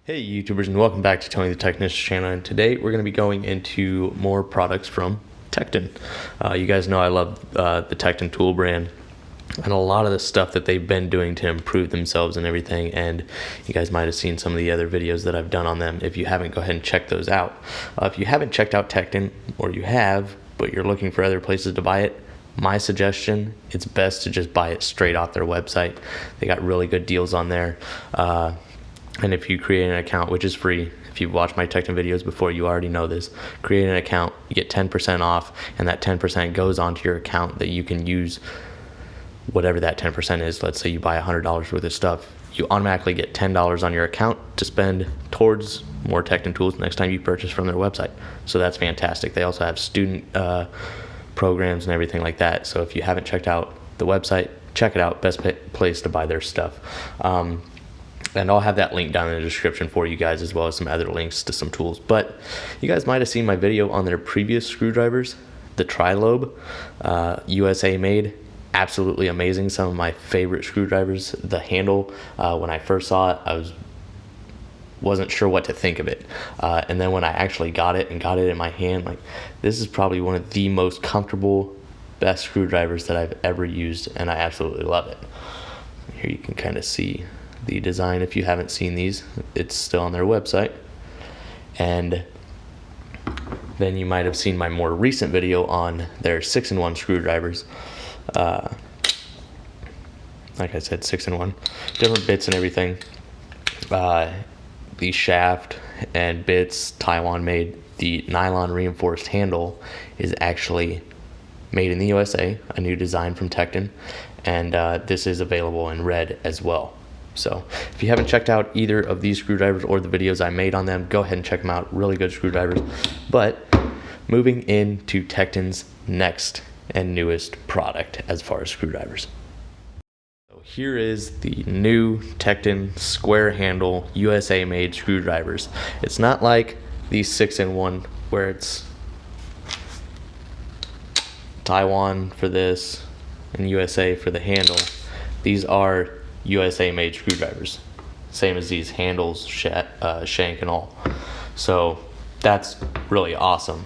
Hey YouTubers, and welcome back to Tony the Technician channel, and today we're going to be going into more products from Tekton. You guys know I love the Tekton tool brand and a lot of the stuff that they've been doing to improve themselves and everything, and you guys might have seen some of the other videos that I've done on them. If you haven't, go ahead and check those out. If you haven't checked out Tekton, or you have but you're looking for other places to buy it, my suggestion, it's best to just buy it straight off their website. They got really good deals on there. And if you create an account, which is free, if you've watched my Tekton videos before, you already know this. Create an account, you get 10% off, and that 10% goes onto your account that you can use whatever that 10% is. Let's say you buy $100 worth of stuff. You automatically get $10 on your account to spend towards more Tekton tools next time you purchase from their website. So that's fantastic. They also have student programs and everything like that. So if you haven't checked out the website, check it out. Best place to buy their stuff. And I'll have that link down in the description for you guys, as well as some other links to some tools. But you guys might have seen my video on their previous screwdrivers, the Tri-Lobe, USA made, absolutely amazing. Some of my favorite screwdrivers. The handle, when I first saw it, wasn't sure what to think of it. And then when I actually got it in my hand, like, this is probably one of the most comfortable, best screwdrivers that I've ever used, and I absolutely love it. Here you can kind of see the design. If you haven't seen these, it's still on their website. And then you might have seen my more recent video on their 6-in-1 screwdrivers. Like I said, 6-in-1, different bits and everything. The shaft and bits, Taiwan made. The nylon reinforced handle is actually made in the USA, a new design from Tekton, and this is available in red as well. So if you haven't checked out either of these screwdrivers or the videos I made on them, go ahead and check them out. Really good screwdrivers. But moving into Tekton's next and newest product as far as screwdrivers. So here is the new Tekton square handle USA made screwdrivers. It's not like these 6-in-1 where it's Taiwan for this and USA for the handle. These are USA made screwdrivers, same as these handles, shank and all. So that's really awesome.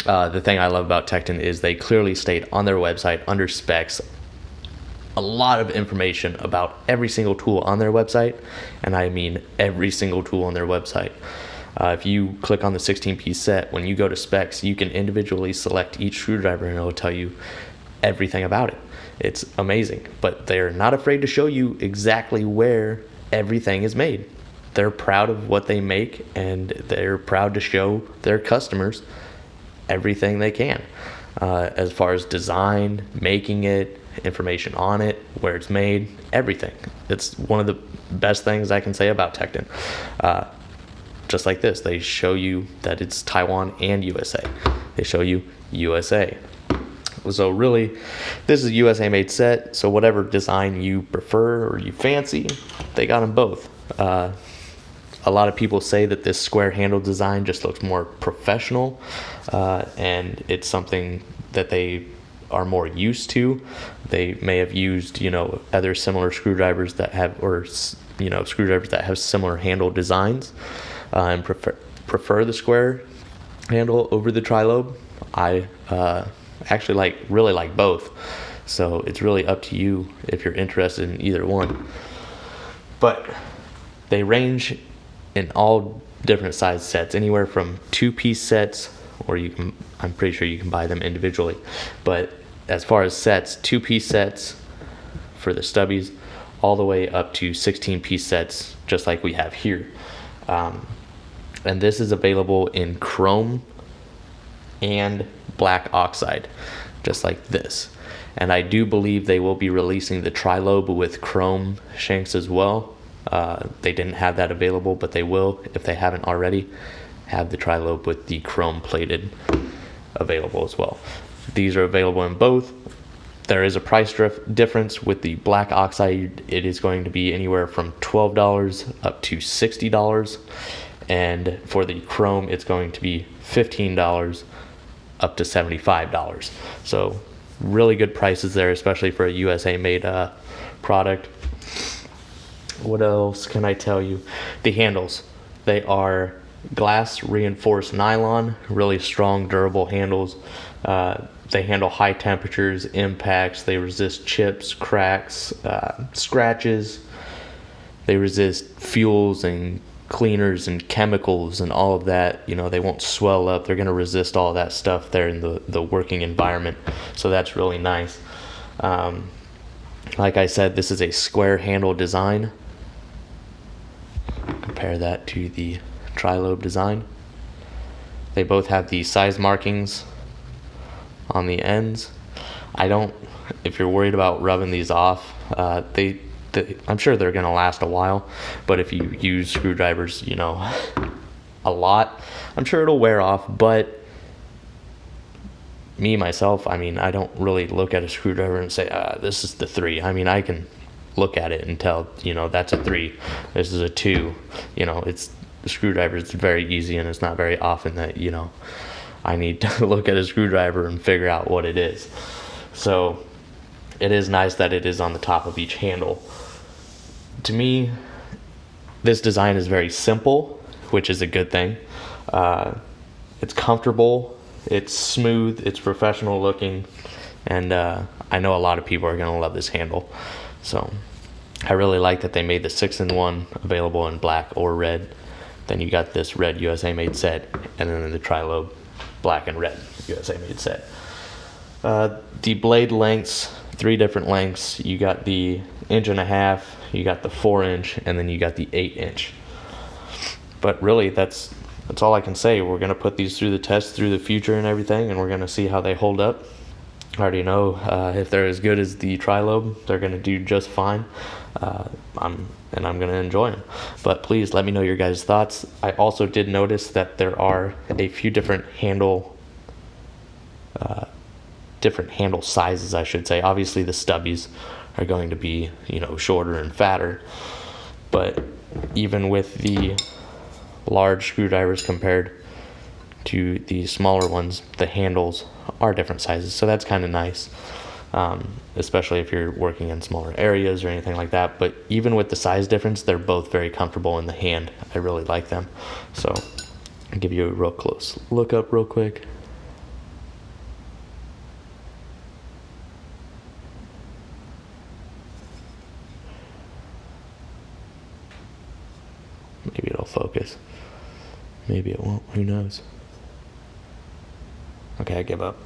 The thing I love about Tekton is they clearly state on their website under specs a lot of information about every single tool on their website, and I mean every single tool on their website. If you click on the 16-piece set, when you go to specs, you can individually select each screwdriver and it'll tell you everything about it. It's amazing, but they're not afraid to show you exactly where everything is made. They're proud of what they make, and they're proud to show their customers everything they can, as far as design, making it, information on it, where it's made, everything. It's one of the best things I can say about Tekton. Just like this, they show you that it's Taiwan and USA. They show you USA. So really, this is a USA made set, so whatever design you prefer or you fancy, they got them both. A lot of people say that this square handle design just looks more professional, and it's something that they are more used to. They may have used, other similar screwdrivers that have, screwdrivers that have similar handle designs, and prefer the square handle over the Tri-Lobe. I actually really like both, so it's really up to you if you're interested in either one. But they range in all different size sets, anywhere from 2-piece sets, or I'm pretty sure you can buy them individually, but as far as sets, 2-piece sets for the stubbies, all the way up to 16-piece sets, just like we have here. And this is available in chrome and black oxide, just like this. And I do believe they will be releasing the Tri-Lobe with chrome shanks as well. They didn't have that available, but they will, if they haven't already, have the Tri-Lobe with the chrome plated available as well. These are available in both. There is a price difference with the black oxide. It is going to be anywhere from $12 up to $60. And for the chrome, it's going to be $15 up to $75. So really good prices there, especially for a USA made product. What else can I tell you? The handles. They are glass reinforced nylon, really strong, durable handles. They handle high temperatures, impacts. They resist chips, cracks, scratches. They resist fuels and cleaners and chemicals and all of that. They won't swell up. They're going to resist all that stuff there in the working environment. So that's really nice. Like I said, this is a square handle design. Compare that to the tri-lobe design. They both have the size markings on the ends. If you're worried about rubbing these off, I'm sure they're going to last a while, but if you use screwdrivers, a lot, I'm sure it'll wear off. But myself, I don't really look at a screwdriver and say, this is the 3. I can look at it and tell, that's a 3, this is a 2. The screwdriver is very easy, and it's not very often that, I need to look at a screwdriver and figure out what it is. So it is nice that it is on the top of each handle. To me, this design is very simple, which is a good thing. It's comfortable, it's smooth, it's professional looking, and I know a lot of people are going to love this handle. So I really like that they made the 6-in-1 available in black or red. Then you got this red USA made set, and then the tri-lobe black and red USA made set. The blade lengths, 3 different lengths. You got the 1.5 inch, you got the 4-inch, and then you got the 8-inch. But really, that's all I can say. We're going to put these through the test through the future and everything, and we're going to see how they hold up. I already know if they're as good as the tri-lobe, they're going to do just fine. I'm going to enjoy them. But please let me know your guys' thoughts. I also did notice that there are a few different handle sizes, I should say. Obviously, the stubbies are going to be, shorter and fatter. But even with the large screwdrivers compared to the smaller ones, the handles are different sizes. So that's kind of nice, especially if you're working in smaller areas or anything like that. But even with the size difference, they're both very comfortable in the hand. I really like them. So I'll give you a real close look up real quick. Maybe it'll focus. Maybe it won't. Who knows? Okay, I give up.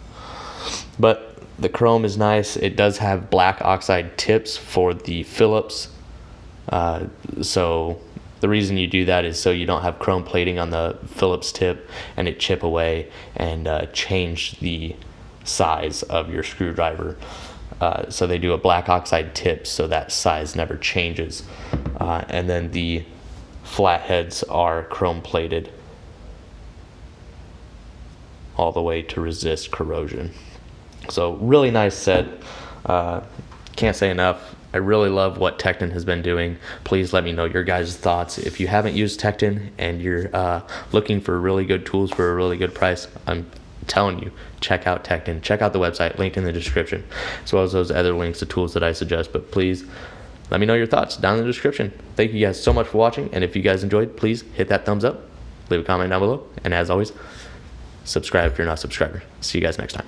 But the chrome is nice. It does have black oxide tips for the Phillips. So the reason you do that is so you don't have chrome plating on the Phillips tip and it chip away and change the size of your screwdriver. So they do a black oxide tip so that size never changes. And then the flatheads are chrome plated all the way to resist corrosion. So really nice set. Can't say enough. I really love what Tekton has been doing. Please let me know your guys' thoughts. If you haven't used Tekton and you're looking for really good tools for a really good price, I'm telling you, check out Tekton. Check out the website, linked in the description, as well as those other links to tools that I suggest. But please let me know your thoughts down in the description. Thank you guys so much for watching. And if you guys enjoyed, please hit that thumbs up, leave a comment down below. And as always, subscribe if you're not a subscriber. See you guys next time.